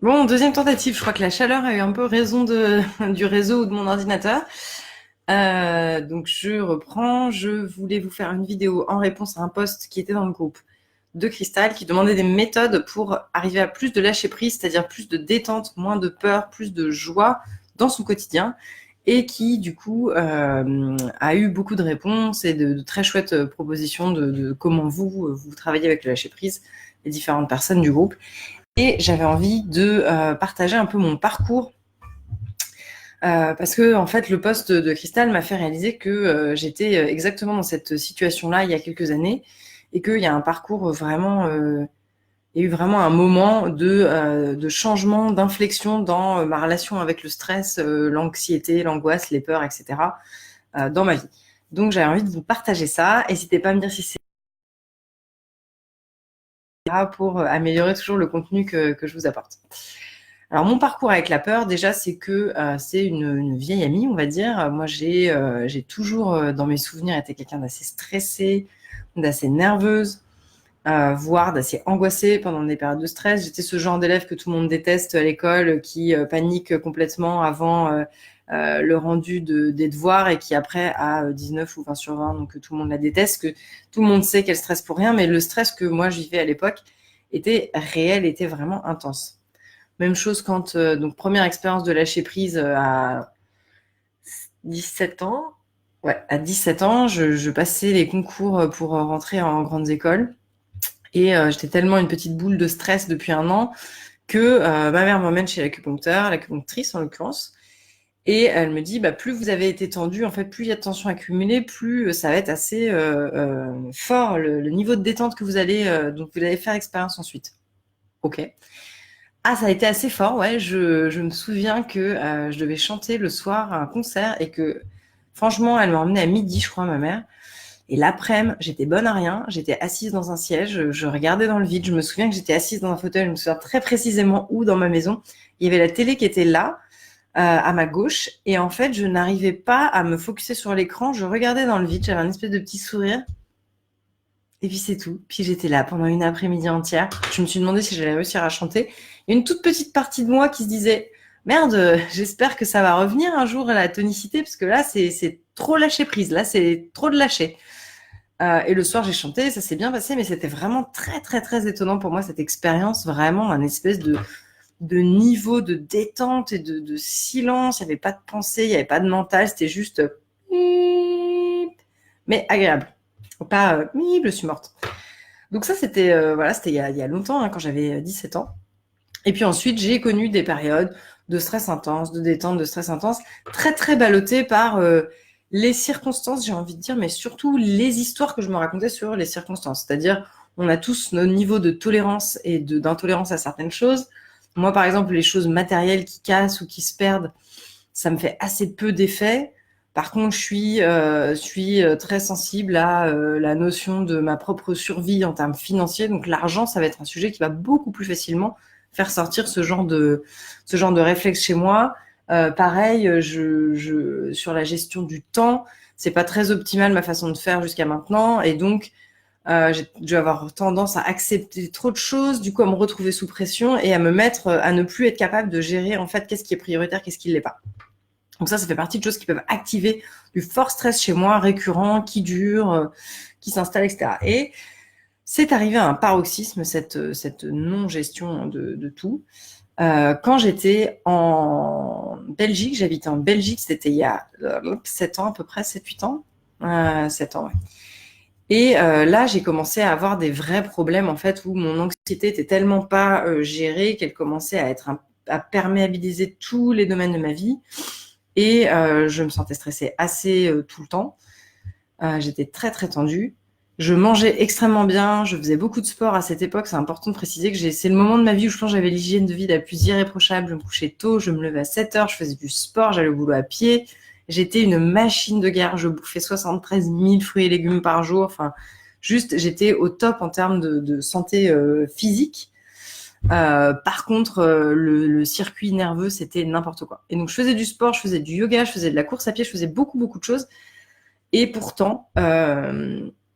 Bon, deuxième tentative. Je crois que la chaleur a eu un peu raison du réseau ou de mon ordinateur. Donc je reprends. Je voulais vous faire une vidéo en réponse à un post qui était dans le groupe de Cristal qui demandait des méthodes pour arriver à plus de lâcher prise, c'est-à-dire plus de détente, moins de peur, plus de joie dans son quotidien, et qui du coup a eu beaucoup de réponses et de très chouettes propositions de comment vous travaillez avec le lâcher prise, les différentes personnes du groupe. Et j'avais envie de partager un peu mon parcours parce que en fait, le post de Cristal m'a fait réaliser que j'étais exactement dans cette situation-là il y a quelques années et qu'il y a un parcours vraiment, il y a eu vraiment un moment de changement, d'inflexion dans ma relation avec le stress, l'anxiété, l'angoisse, les peurs, etc. Dans ma vie. Donc j'avais envie de vous partager ça. N'hésitez pas à me dire si c'est pour améliorer toujours le contenu que je vous apporte. Alors mon parcours avec la peur, déjà, c'est que c'est une vieille amie, on va dire. Moi, j'ai toujours, dans mes souvenirs, été quelqu'un d'assez stressé, d'assez nerveuse, voire d'assez angoissée pendant des périodes de stress. J'étais ce genre d'élève que tout le monde déteste à l'école, qui panique complètement avant le rendu des devoirs et qui après a 19 ou 20 sur 20, donc tout le monde la déteste, que tout le monde sait qu'elle stresse pour rien, mais le stress que moi je vivais à l'époque était réel, était vraiment intense. Même chose quand, donc première expérience de lâcher prise à 17 ans. Ouais, à 17 ans, je passais les concours pour rentrer en grandes écoles. Et j'étais tellement une petite boule de stress depuis un an que ma mère m'emmène chez l'acupunctrice en l'occurrence. Et elle me dit, bah, plus vous avez été tendu, en fait, plus il y a de tension accumulée, plus ça va être assez fort, le niveau de détente que donc vous allez faire expérience ensuite. Ok. Ah, ça a été assez fort, ouais. Je me souviens que je devais chanter le soir à un concert et que, franchement, elle m'a emmenée à midi, je crois, ma mère. Et l'après-midi, j'étais bonne à rien. J'étais assise dans un siège, je regardais dans le vide. Je me souviens que j'étais assise dans un fauteuil. Je me souviens très précisément où dans ma maison. Il y avait la télé qui était là, à ma gauche. Et en fait, je n'arrivais pas à me focuser sur l'écran. Je regardais dans le vide. J'avais un espèce de petit sourire. Et puis c'est tout. Puis j'étais là pendant une après-midi entière. Je me suis demandé si j'allais réussir à chanter. Il y a une toute petite partie de moi qui se disait merde, j'espère que ça va revenir un jour à la tonicité parce que là c'est trop lâcher prise. Là c'est trop de lâcher. Et le soir j'ai chanté, ça s'est bien passé, mais c'était vraiment très très très étonnant pour moi cette expérience, vraiment un espèce de niveau de détente et de silence. Il n'y avait pas de pensée, il n'y avait pas de mental, c'était juste mais agréable. Pas je suis morte. Donc ça, c'était voilà, c'était il y a longtemps, hein, quand j'avais 17 ans. Et puis ensuite, j'ai connu des périodes de stress intense, de détente, de stress intense, très très ballottées par les circonstances, j'ai envie de dire, mais surtout les histoires que je me racontais sur les circonstances. C'est-à-dire, on a tous nos niveaux de tolérance et d'intolérance à certaines choses. Moi, par exemple, les choses matérielles qui cassent ou qui se perdent, ça me fait assez peu d'effet. Par contre, je suis très sensible à la notion de ma propre survie en termes financiers. Donc, l'argent, ça va être un sujet qui va beaucoup plus facilement faire sortir ce genre de réflexe chez moi. Pareil, sur la gestion du temps, c'est pas très optimal ma façon de faire jusqu'à maintenant, et donc j'ai dû avoir tendance à accepter trop de choses, du coup à me retrouver sous pression et à me mettre à ne plus être capable de gérer en fait qu'est-ce qui est prioritaire, qu'est-ce qui l'est pas. Donc ça fait partie de choses qui peuvent activer du fort stress chez moi, récurrent, qui dure, qui s'installe, etc. Et c'est arrivé à un paroxysme, cette non-gestion de tout. Quand j'étais en Belgique, j'habitais en Belgique, c'était il y a 7 ans à peu près, 7-8 ans. 7 ans, ouais. Et là, j'ai commencé à avoir des vrais problèmes, en fait, où mon anxiété était tellement pas gérée qu'elle commençait à perméabiliser tous les domaines de ma vie. Et je me sentais stressée assez tout le temps. J'étais très très tendue. Je mangeais extrêmement bien, je faisais beaucoup de sport à cette époque. C'est important de préciser que c'est le moment de ma vie où je pense que j'avais l'hygiène de vie la plus irréprochable. Je me couchais tôt, je me levais à 7 heures, je faisais du sport, j'allais au boulot à pied. J'étais une machine de guerre, je bouffais 73 000 fruits et légumes par jour. Enfin, juste, j'étais au top en termes de santé physique. Par contre, le circuit nerveux, c'était n'importe quoi. Et donc, je faisais du sport, je faisais du yoga, je faisais de la course à pied, je faisais beaucoup, beaucoup de choses. Et pourtant,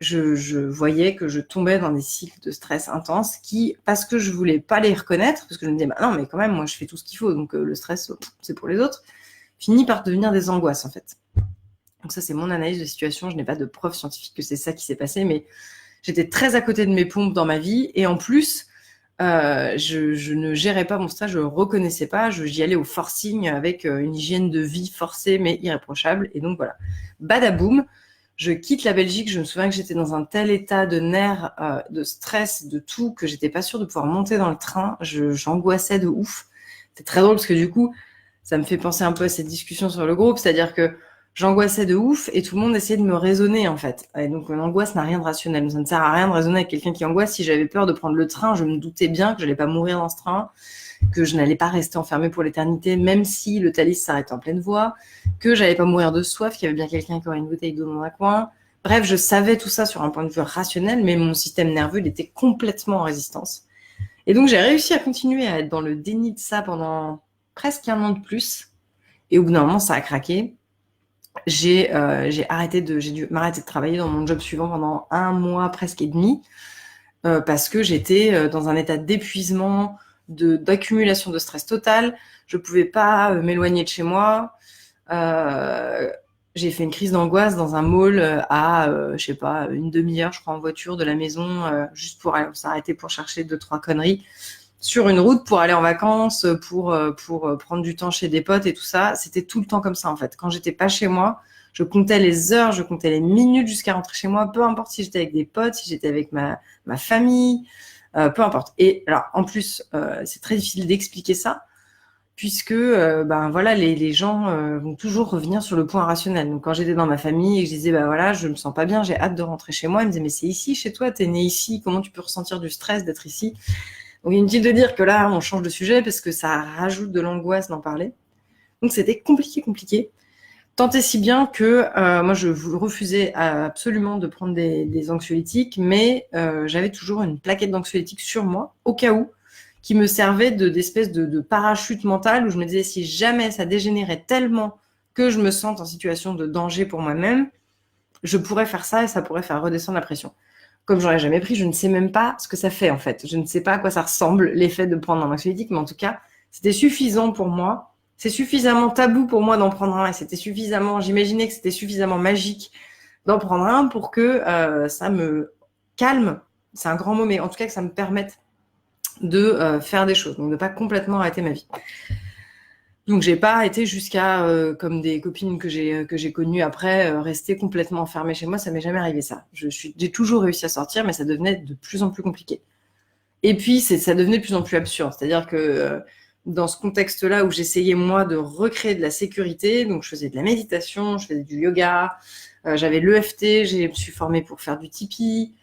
je voyais que je tombais dans des cycles de stress intenses qui, parce que je voulais pas les reconnaître, parce que je me disais, bah non, mais quand même, moi, je fais tout ce qu'il faut, donc le stress, c'est pour les autres, finit par devenir des angoisses, en fait. Donc ça, c'est mon analyse de situation. Je n'ai pas de preuve scientifique que c'est ça qui s'est passé, mais j'étais très à côté de mes pompes dans ma vie. Et en plus, je ne gérais pas mon stress, je le reconnaissais pas. J'y allais au forcing avec une hygiène de vie forcée, mais irréprochable. Et donc voilà, badaboum, je quitte la Belgique. Je me souviens que j'étais dans un tel état de nerfs, de stress, de tout, que j'étais pas sûre de pouvoir monter dans le train. J'angoissais de ouf. C'est très drôle parce que du coup, ça me fait penser un peu à cette discussion sur le groupe, c'est-à-dire que j'angoissais de ouf et tout le monde essayait de me raisonner en fait. Et donc l'angoisse n'a rien de rationnel. Ça ne sert à rien de raisonner avec quelqu'un qui angoisse. Si j'avais peur de prendre le train, je me doutais bien que je n'allais pas mourir dans ce train, que je n'allais pas rester enfermée pour l'éternité, même si le Thalys s'arrêtait en pleine voie, que j'allais pas mourir de soif, qu'il y avait bien quelqu'un qui aurait une bouteille d'eau dans un coin. Bref, je savais tout ça sur un point de vue rationnel, mais mon système nerveux, il était complètement en résistance. Et donc j'ai réussi à continuer à être dans le déni de ça pendant presque 1 an de plus. Et au bout d'un moment, ça a craqué. J'ai dû m'arrêter de travailler dans mon job suivant pendant 1 mois presque et demi, parce que j'étais dans un état d'épuisement, d'accumulation de stress total. Je pouvais pas m'éloigner de chez moi. J'ai fait une crise d'angoisse dans un mall à, je sais pas, une demi-heure, je crois, en voiture de la maison, juste pour s'arrêter pour chercher 2-3 conneries sur une route pour aller en vacances, pour prendre du temps chez des potes et tout ça. C'était tout le temps comme ça, en fait. Quand j'étais pas chez moi, je comptais les heures, je comptais les minutes jusqu'à rentrer chez moi, peu importe si j'étais avec des potes, si j'étais avec ma famille, peu importe. Et alors, en plus, c'est très difficile d'expliquer ça, puisque ben voilà, les gens vont toujours revenir sur le point rationnel. Donc quand j'étais dans ma famille et que je disais bah voilà, je me sens pas bien, j'ai hâte de rentrer chez moi, ils me disaient mais c'est ici chez toi, t'es né ici, comment tu peux ressentir du stress d'être ici? Donc inutile de dire que là on change de sujet parce que ça rajoute de l'angoisse d'en parler. Donc c'était compliqué. Tant et si bien que moi je refusais absolument de prendre des anxiolytiques, mais j'avais toujours une plaquette d'anxiolytiques sur moi au cas où, qui me servait d'espèce de parachute mental où je me disais si jamais ça dégénérait tellement que je me sente en situation de danger pour moi-même, je pourrais faire ça et ça pourrait faire redescendre la pression. Comme j'en ai jamais pris, je ne sais même pas ce que ça fait en fait. Je ne sais pas à quoi ça ressemble l'effet de prendre un anxiolytique, mais en tout cas, c'était suffisant pour moi. C'est suffisamment tabou pour moi d'en prendre un et j'imaginais que c'était suffisamment magique d'en prendre un pour que ça me calme. C'est un grand mot, mais en tout cas que ça me permette de faire des choses, donc de pas complètement arrêter ma vie. Donc j'ai pas été jusqu'à comme des copines que j'ai connues après rester complètement enfermée chez moi, ça m'est jamais arrivé ça. J'ai toujours réussi à sortir, mais ça devenait de plus en plus compliqué. Et puis ça devenait de plus en plus absurde, c'est-à-dire que dans ce contexte-là où j'essayais moi de recréer de la sécurité, donc je faisais de la méditation, je faisais du yoga, j'avais l'EFT, je me suis formée pour faire du Tipeee,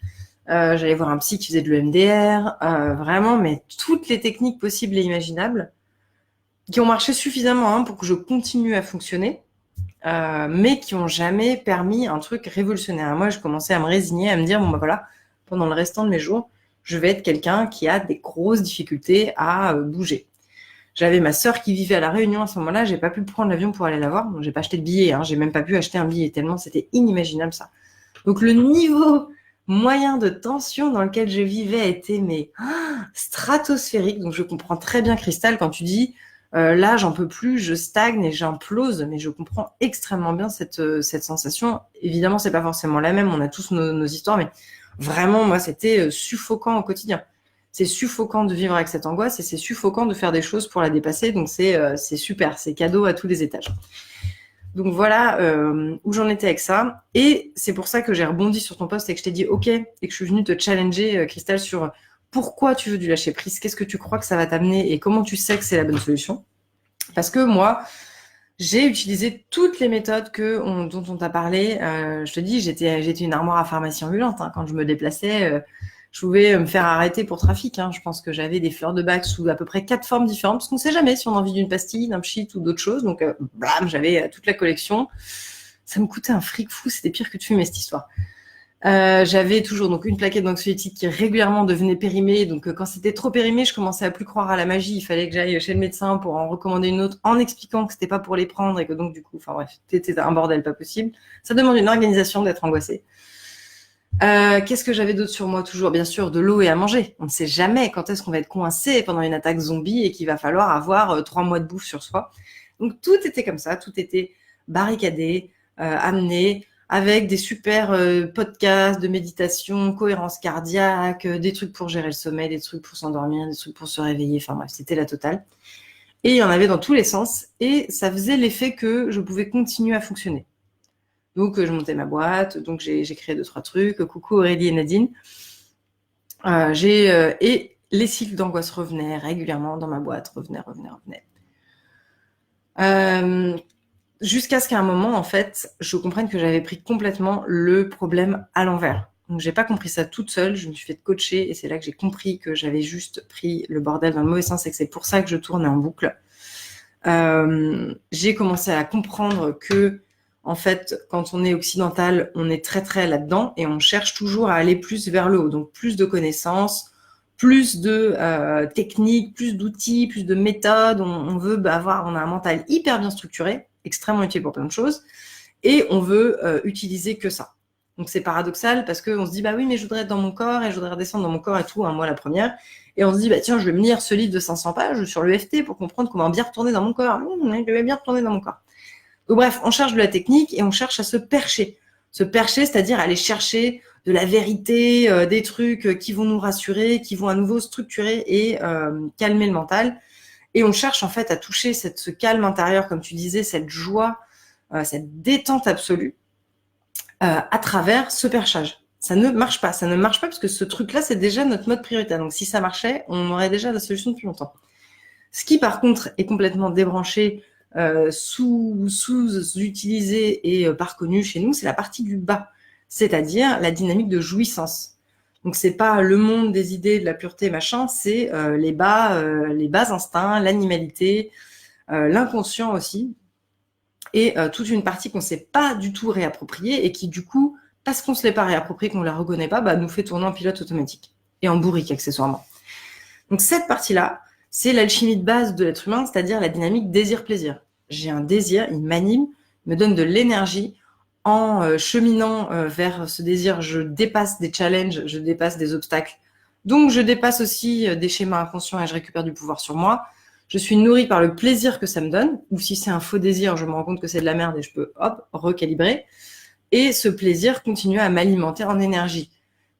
j'allais voir un psy qui faisait de l'EMDR, vraiment, mais toutes les techniques possibles et imaginables qui ont marché suffisamment pour que je continue à fonctionner, mais qui n'ont jamais permis un truc révolutionnaire. Moi, je commençais à me résigner, à me dire, bon, bah voilà, pendant le restant de mes jours, je vais être quelqu'un qui a des grosses difficultés à bouger. J'avais ma sœur qui vivait à La Réunion à ce moment-là, j'ai pas pu prendre l'avion pour aller la voir, donc j'ai pas acheté de billet, j'ai même pas pu acheter un billet, tellement c'était inimaginable ça. Donc le niveau moyen de tension dans lequel je vivais était stratosphérique, donc je comprends très bien Cristal quand tu dis là j'en peux plus, je stagne et j'implose, mais je comprends extrêmement bien cette sensation. Évidemment c'est pas forcément la même, on a tous nos histoires, mais vraiment moi c'était suffocant au quotidien. C'est suffocant de vivre avec cette angoisse et c'est suffocant de faire des choses pour la dépasser, donc c'est super, c'est cadeau à tous les étages. Donc voilà où j'en étais avec ça. Et c'est pour ça que j'ai rebondi sur ton post et que je t'ai dit OK et que je suis venue te challenger, Cristal, sur pourquoi tu veux du lâcher prise, qu'est-ce que tu crois que ça va t'amener et comment tu sais que c'est la bonne solution. Parce que moi, j'ai utilisé toutes les méthodes dont on t'a parlé. Je te dis, j'étais une armoire à pharmacie ambulante. Quand je me déplaçais, je pouvais me faire arrêter pour trafic. Je pense que j'avais des fleurs de bac sous à peu près 4 formes différentes, parce qu'on ne sait jamais si on a envie d'une pastille, d'un pchit ou d'autre chose. Donc, blam, j'avais toute la collection. Ça me coûtait un fric fou. C'était pire que de fumer, cette histoire. J'avais toujours donc une plaquette d'anxiolytique qui régulièrement devenait périmée. Donc quand c'était trop périmé, je commençais à plus croire à la magie. Il fallait que j'aille chez le médecin pour en recommander une autre, en expliquant que c'était pas pour les prendre et que donc du coup, enfin bref, c'était un bordel pas possible. Ça demande une organisation d'être angoissée. Qu'est-ce que j'avais d'autre sur moi toujours? Bien sûr, de l'eau et à manger. On ne sait jamais quand est-ce qu'on va être coincé pendant une attaque zombie et qu'il va falloir avoir 3 mois de bouffe sur soi. Donc tout était comme ça, tout était barricadé, amené, avec des super podcasts de méditation, cohérence cardiaque, des trucs pour gérer le sommeil, des trucs pour s'endormir, des trucs pour se réveiller. Enfin bref, c'était la totale. Et il y en avait dans tous les sens. Et ça faisait l'effet que je pouvais continuer à fonctionner. Donc, je montais ma boîte, donc j'ai créé 2-3 trucs. Coucou Aurélie et Nadine. Et les cycles d'angoisse revenaient régulièrement dans ma boîte, revenaient. Jusqu'à ce qu'à un moment, en fait, je comprenne que j'avais pris complètement le problème à l'envers. Donc, j'ai pas compris ça toute seule. Je me suis fait coacher et c'est là que j'ai compris que j'avais juste pris le bordel dans le mauvais sens et que c'est pour ça que je tournais en boucle. J'ai commencé à comprendre que, en fait, quand on est occidental, on est très très là-dedans et on cherche toujours à aller plus vers le haut. Donc plus de connaissances, plus de techniques, plus d'outils, plus de méthodes. On veut on a un mental hyper bien structuré, extrêmement utile pour plein de choses, et on veut utiliser que ça. Donc c'est paradoxal parce qu'on se dit bah oui mais je voudrais être dans mon corps et je voudrais redescendre dans mon corps et tout, moi la première. Et on se dit bah tiens je vais me lire ce livre de 500 pages sur l'EFT pour comprendre comment bien retourner dans mon corps. Je vais bien retourner dans mon corps. Donc bref, on cherche de la technique et on cherche à se percher. Se percher, c'est-à-dire aller chercher de la vérité, des trucs qui vont nous rassurer, qui vont à nouveau structurer et calmer le mental. Et on cherche en fait à toucher ce calme intérieur, comme tu disais, cette joie, cette détente absolue à travers ce perchage. Ça ne marche pas. Ça ne marche pas parce que ce truc-là, c'est déjà notre mode prioritaire. Donc si ça marchait, on aurait déjà la solution depuis longtemps. Ce qui, par contre, est complètement débranché, sous-utilisé et pas reconnu chez nous, c'est la partie du bas, c'est-à-dire la dynamique de jouissance. Donc c'est pas le monde des idées, de la pureté, machin, c'est les bas instincts, l'animalité, l'inconscient aussi, et toute une partie qu'on ne sait pas du tout réapproprier et qui du coup, parce qu'on ne se l'est pas réapproprié, qu'on ne la reconnaît pas, nous fait tourner en pilote automatique et en bourrique accessoirement. Donc cette partie-là, c'est l'alchimie de base de l'être humain, c'est-à-dire la dynamique désir-plaisir. J'ai un désir, il m'anime, me donne de l'énergie. En cheminant vers ce désir, je dépasse des challenges, je dépasse des obstacles. Donc je dépasse aussi des schémas inconscients et je récupère du pouvoir sur moi. Je suis nourrie par le plaisir que ça me donne, ou si c'est un faux désir, je me rends compte que c'est de la merde et je peux, recalibrer. Et ce plaisir continue à m'alimenter en énergie.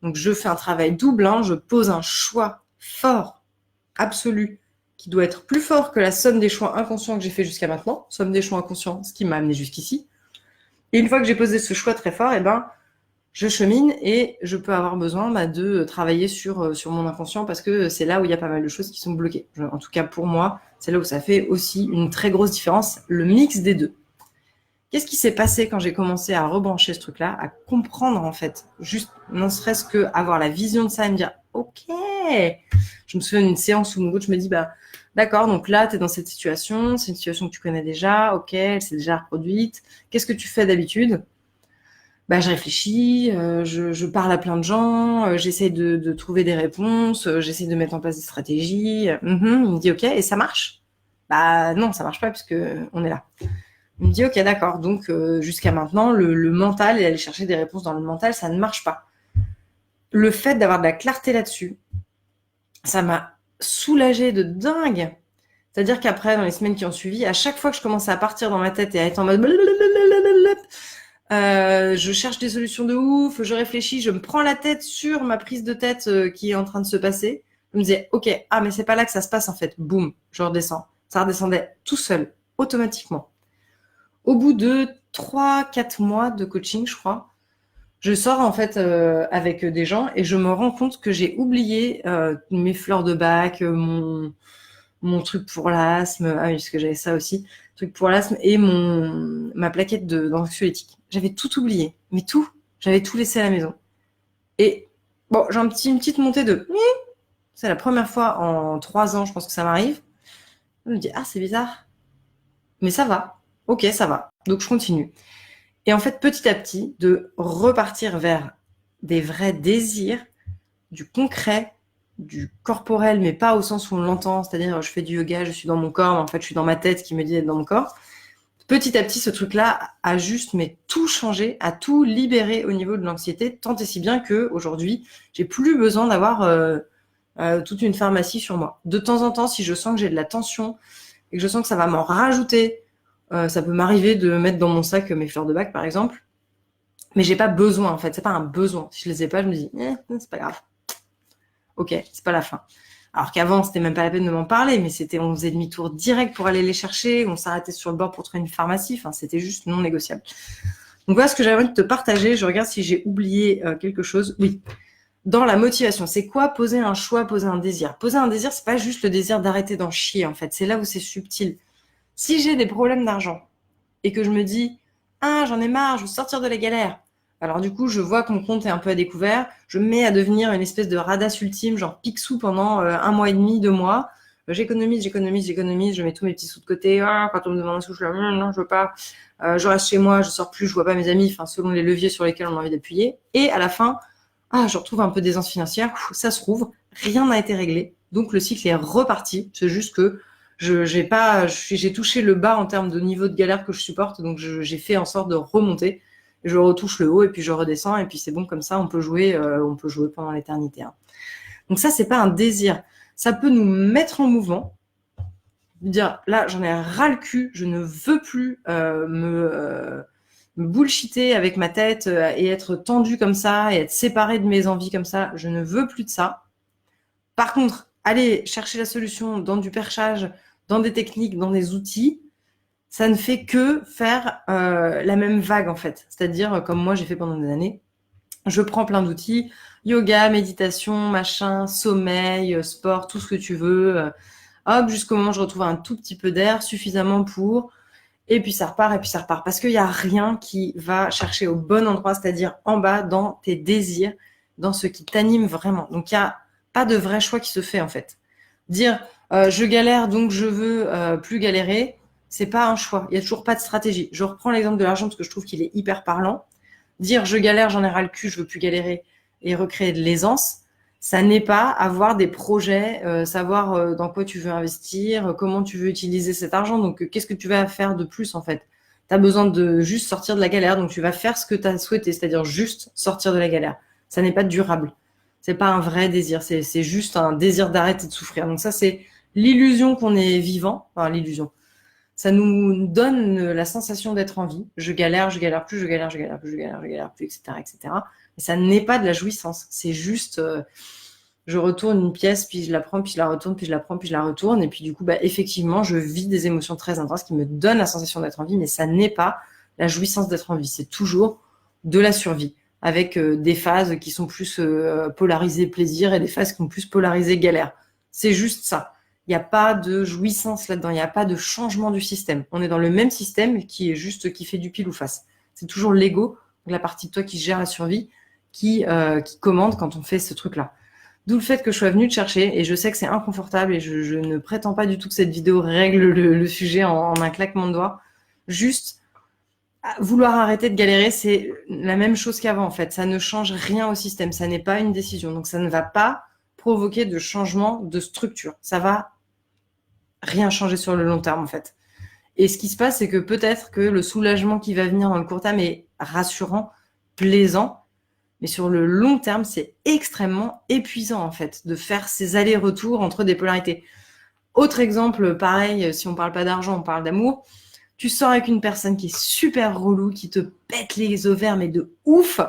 Donc je fais un travail double, je pose un choix fort, absolu, qui doit être plus fort que la somme des choix inconscients que j'ai fait jusqu'à maintenant, somme des choix inconscients, ce qui m'a amené jusqu'ici. Et une fois que j'ai posé ce choix très fort, je chemine et je peux avoir besoin de travailler sur mon inconscient parce que c'est là où il y a pas mal de choses qui sont bloquées. En tout cas, pour moi, c'est là où ça fait aussi une très grosse différence, le mix des deux. Qu'est-ce qui s'est passé quand j'ai commencé à rebrancher ce truc-là, à comprendre en fait, juste ne serait-ce que avoir la vision de ça et me dire ok. Je me souviens d'une séance où mon coach me dit d'accord, donc là tu es dans cette situation, c'est une situation que tu connais déjà, ok, elle s'est déjà reproduite. Qu'est-ce que tu fais d'habitude? Je réfléchis, je parle à plein de gens, j'essaie de trouver des réponses, j'essaie de mettre en place des stratégies. Il me dit ok, et ça marche? Non, ça marche pas puisque on est là. Il me dit ok, d'accord, donc jusqu'à maintenant le mental et aller chercher des réponses dans le mental, ça ne marche pas. Le fait d'avoir de la clarté là-dessus, ça m'a soulagée de dingue. C'est-à-dire qu'après, dans les semaines qui ont suivi, à chaque fois que je commençais à partir dans ma tête et à être en mode je cherche des solutions de ouf, je réfléchis, je me prends la tête sur ma prise de tête qui est en train de se passer. Je me disais, ok, mais c'est pas là que ça se passe en fait. Boum, je redescends. Ça redescendait tout seul, automatiquement. Au bout de 3-4 mois de coaching, je crois, je sors en fait avec des gens et je me rends compte que j'ai oublié mes fleurs de bac, mon truc pour l'asthme, parce que j'avais ça aussi, truc pour l'asthme et ma plaquette d'anxiolytique. J'avais tout oublié, mais tout, j'avais tout laissé à la maison. Et bon, j'ai une petite montée de, c'est la première fois en 3 ans, je pense que ça m'arrive. Je me dis c'est bizarre, mais ça va, ok, ça va. Donc je continue. Et en fait, petit à petit, de repartir vers des vrais désirs, du concret, du corporel, mais pas au sens où on l'entend, c'est-à-dire je fais du yoga, je suis dans mon corps, mais en fait je suis dans ma tête qui me dit d'être dans mon corps. Petit à petit, ce truc-là a juste mais tout changé, a tout libéré au niveau de l'anxiété, tant et si bien que aujourd'hui, j'ai plus besoin d'avoir toute une pharmacie sur moi. De temps en temps, si je sens que j'ai de la tension et que je sens que ça va m'en rajouter, ça peut m'arriver de mettre dans mon sac mes fleurs de bac, par exemple. Mais j'ai pas besoin, en fait. C'est pas un besoin. Si je les ai pas, je me dis, c'est pas grave. Ok, c'est pas la fin. Alors qu'avant, c'était même pas la peine de m'en parler, mais on faisait demi-tour direct pour aller les chercher, on s'arrêtait sur le bord pour trouver une pharmacie. Enfin, c'était juste non négociable. Donc voilà ce que j'avais envie de te partager. Je regarde si j'ai oublié quelque chose. Oui. Dans la motivation, c'est quoi poser un choix, poser un désir? Poser un désir, c'est pas juste le désir d'arrêter d'en chier, en fait. C'est là où c'est subtil. Si j'ai des problèmes d'argent et que je me dis, ah, j'en ai marre, je veux sortir de la galère. Alors du coup, je vois que mon compte est un peu à découvert, je me mets à devenir une espèce de radasse ultime, genre Picsou pendant 1 mois et demi, 2 mois. J'économise, je mets tous mes petits sous de côté. Ah, quand on me demande un sou, je dis non, je veux pas. Je reste chez moi, je sors plus, je vois pas mes amis, enfin selon les leviers sur lesquels on a envie d'appuyer. Et à la fin, je retrouve un peu d'aisance financière, ça se rouvre, rien n'a été réglé. Donc le cycle est reparti. C'est juste que j'ai touché le bas en termes de niveau de galère que je supporte, donc j'ai fait en sorte de remonter. Je retouche le haut et puis je redescends et puis c'est bon comme ça. On peut jouer pendant l'éternité. Hein. Donc ça, c'est pas un désir. Ça peut nous mettre en mouvement, dire là, j'en ai ras le cul, je ne veux plus me bullshiter avec ma tête et être tendu comme ça et être séparé de mes envies comme ça. Je ne veux plus de ça. Par contre, aller chercher la solution dans du perchage, dans des techniques, dans des outils, ça ne fait que faire la même vague en fait. C'est-à-dire, comme moi j'ai fait pendant des années, je prends plein d'outils, yoga, méditation, machin, sommeil, sport, tout ce que tu veux. Hop, jusqu'au moment où je retrouve un tout petit peu d'air, suffisamment pour... Et puis ça repart, et puis ça repart. Parce qu'il n'y a rien qui va chercher au bon endroit, c'est-à-dire en bas, dans tes désirs, dans ce qui t'anime vraiment. Donc il n'y a pas de vrai choix qui se fait en fait. Dire je galère donc je veux plus galérer, c'est pas un choix. Il n'y a toujours pas de stratégie. Je reprends l'exemple de l'argent parce que je trouve qu'il est hyper parlant. Dire je galère, j'en ai ras le cul, je veux plus galérer et recréer de l'aisance, ça n'est pas avoir des projets, savoir dans quoi tu veux investir, comment tu veux utiliser cet argent. Donc, qu'est-ce que tu vas faire de plus en fait? Tu as besoin de juste sortir de la galère, donc tu vas faire ce que tu as souhaité, c'est-à-dire juste sortir de la galère. Ça n'est pas durable. C'est pas un vrai désir, c'est juste un désir d'arrêter de souffrir. Donc ça, c'est l'illusion qu'on est vivant, enfin l'illusion. Ça nous donne la sensation d'être en vie. Je galère plus, je galère plus, etc., etc. Et ça n'est pas de la jouissance. C'est juste, je retourne une pièce, puis je la prends, puis je la retourne, puis je la prends, puis je la retourne. Et puis du coup, effectivement, je vis des émotions très intenses qui me donnent la sensation d'être en vie, mais ça n'est pas la jouissance d'être en vie. C'est toujours de la survie, avec des phases qui sont plus polarisées plaisir et des phases qui sont plus polarisées galère. C'est juste ça. Il n'y a pas de jouissance là-dedans, il n'y a pas de changement du système. On est dans le même système qui fait du pile ou face. C'est toujours l'ego, la partie de toi qui gère la survie, qui commande quand on fait ce truc-là. D'où le fait que je sois venue te chercher, et je sais que c'est inconfortable, et je ne prétends pas du tout que cette vidéo règle le sujet en un claquement de doigts. Juste, vouloir arrêter de galérer, c'est la même chose qu'avant en fait. Ça ne change rien au système, ça n'est pas une décision. Donc ça ne va pas provoquer de changement de structure. Ça va rien changer sur le long terme en fait. Et ce qui se passe, c'est que peut-être que le soulagement qui va venir dans le court terme est rassurant, plaisant, mais sur le long terme, c'est extrêmement épuisant en fait de faire ces allers-retours entre des polarités. Autre exemple, pareil, si on parle pas d'argent, on parle d'amour. Tu sors avec une personne qui est super relou, qui te pète les ovaires, mais de ouf.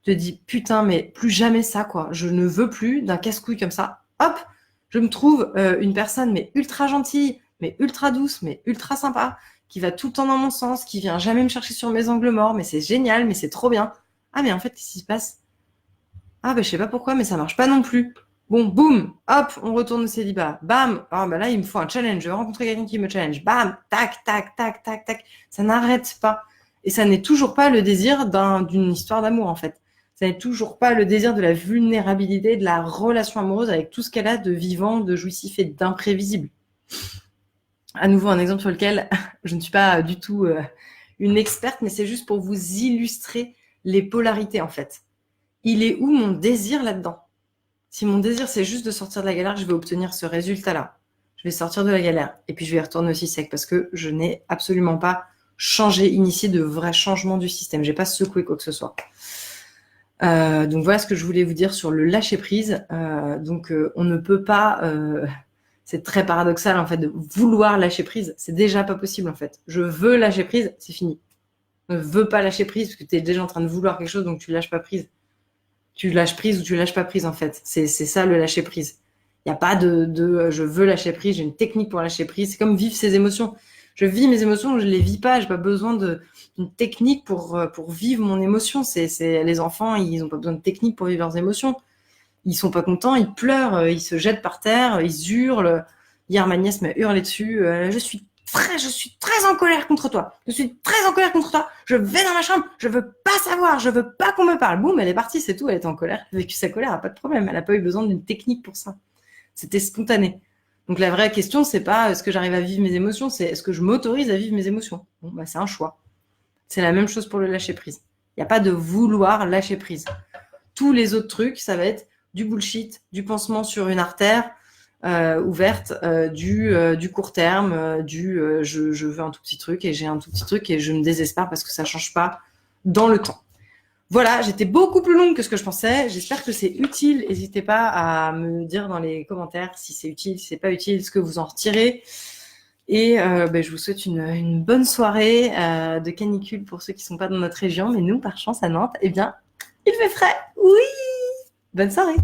Tu te dis, putain, mais plus jamais ça, quoi. Je ne veux plus d'un casse-couille comme ça. Hop, je me trouve une personne, mais ultra gentille, mais ultra douce, mais ultra sympa, qui va tout le temps dans mon sens, qui vient jamais me chercher sur mes angles morts, mais c'est génial, mais c'est trop bien. Ah, mais en fait, qu'est-ce qui se passe? Ah, je sais pas pourquoi, mais ça marche pas non plus. Bon, boum, hop, on retourne au célibat. Bam, là, il me faut un challenge. Je vais rencontrer quelqu'un qui me challenge. Bam, tac, tac, tac, tac, tac. Ça n'arrête pas. Et ça n'est toujours pas le désir d'une histoire d'amour, en fait. Ça n'est toujours pas le désir de la vulnérabilité, de la relation amoureuse avec tout ce qu'elle a de vivant, de jouissif et d'imprévisible. À nouveau, un exemple sur lequel je ne suis pas du tout une experte, mais c'est juste pour vous illustrer les polarités, en fait. Il est où mon désir là-dedans? Si mon désir, c'est juste de sortir de la galère, je vais obtenir ce résultat-là. Je vais sortir de la galère et puis je vais y retourner aussi sec parce que je n'ai absolument pas changer, initier de vrais changements du système. J'ai pas secoué quoi que ce soit. Donc voilà ce que je voulais vous dire sur le lâcher prise. On ne peut pas, c'est très paradoxal en fait de vouloir lâcher prise. C'est déjà pas possible en fait. Je veux lâcher prise, c'est fini. Ne veux pas lâcher prise parce que tu es déjà en train de vouloir quelque chose, donc tu lâches pas prise. Tu lâches prise ou tu lâches pas prise en fait. C'est ça le lâcher prise. Il n'y a pas de je veux lâcher prise, j'ai une technique pour lâcher prise. C'est comme vivre ses émotions. Je vis mes émotions, je les vis pas. J'ai pas besoin d'une technique pour vivre mon émotion. C'est les enfants, ils ont pas besoin de technique pour vivre leurs émotions. Ils sont pas contents, ils pleurent, ils se jettent par terre, ils hurlent. Hier, ma nièce m'a hurlé dessus. Je suis très en colère contre toi. Je suis très en colère contre toi. Je vais dans ma chambre. Je veux pas savoir. Je veux pas qu'on me parle. Boum, elle est partie, c'est tout. Elle était en colère. Elle a vécu sa colère, elle a pas de problème. Elle a pas eu besoin d'une technique pour ça. C'était spontané. Donc la vraie question, c'est pas est-ce que j'arrive à vivre mes émotions, c'est est-ce que je m'autorise à vivre mes émotions. Bon, bah c'est un choix. C'est la même chose pour le lâcher prise. Il n'y a pas de vouloir lâcher prise. Tous les autres trucs, ça va être du bullshit, du pansement sur une artère ouverte, du court terme, je veux un tout petit truc et j'ai un tout petit truc et je me désespère parce que ça change pas dans le temps. Voilà, j'étais beaucoup plus longue que ce que je pensais. J'espère que c'est utile. N'hésitez pas à me dire dans les commentaires si c'est utile, si c'est pas utile, ce que vous en retirez. Et je vous souhaite une bonne soirée de canicule pour ceux qui sont pas dans notre région. Mais nous, par chance, à Nantes, eh bien, il fait frais. Oui! Bonne soirée!